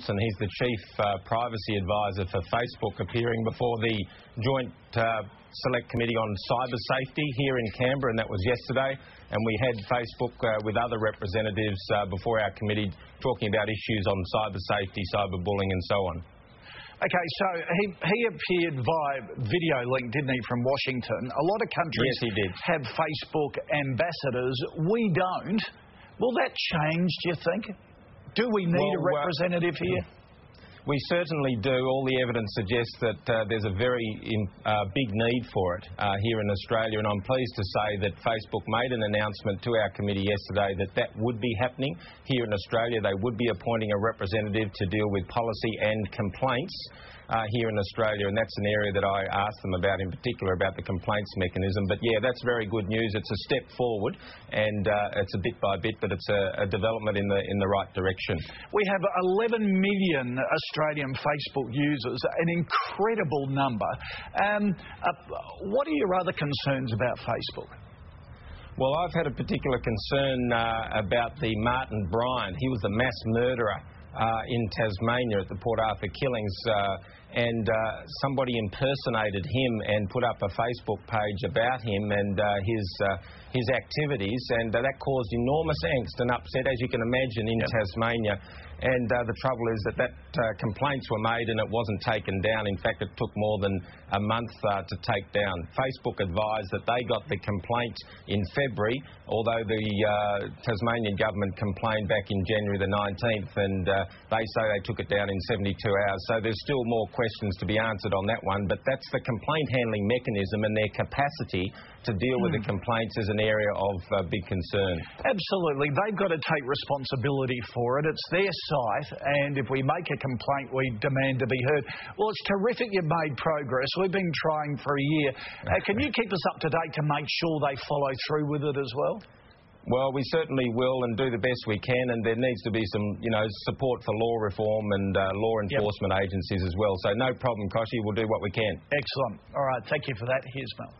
And he's the Chief Privacy Advisor for Facebook, appearing before the Joint Select Committee on Cyber Safety here in Canberra, and that was yesterday. And we had Facebook with other representatives before our committee talking about issues on cyber safety, cyberbullying and so on. Okay, so he appeared via video link, didn't he, from Washington? A lot of countries yes, he did. have Facebook ambassadors. We don't. Will that change, do you think? Do we need a representative here? We certainly do. All the evidence suggests that there's a very big need for it here in Australia, and I'm pleased to say that Facebook made an announcement to our committee yesterday that would be happening here in Australia. They would be appointing a representative to deal with policy and complaints here in Australia, and that's an area that I asked them about, in particular about the complaints mechanism. But yeah, that's very good news. It's a step forward, and it's a bit by bit, but it's a development in the right direction. We have 11 million Australian Facebook users, an incredible number. What are your other concerns about Facebook? Well, I've had a particular concern about the Martin Bryant. He was the mass murderer in Tasmania at the Port Arthur killings, and somebody impersonated him and put up a Facebook page about him and his activities, and that caused enormous angst and upset, as you can imagine, in Tasmania. And the trouble is that complaints were made and it wasn't taken down. In fact, it took more than a month to take down. Facebook advised that they got the complaint in February, although the Tasmanian government complained back in January the 19th, and they say they took it down in 72 hours. So there's still more questions to be answered on that one, but that's the complaint handling mechanism, and their capacity to deal with the complaints is an area of big concern. Absolutely. They've got to take responsibility for it. It's their site, and if we make a complaint, we demand to be heard. Well, it's terrific you've made progress. We've been trying for a year. Can you keep us up to date to make sure they follow through with it as well? Well, we certainly will, and do the best we can, and there needs to be some, support for law reform and law enforcement agencies as well. So no problem, Koshy. We'll do what we can. Excellent. All right. Thank you for that. Here's Mel.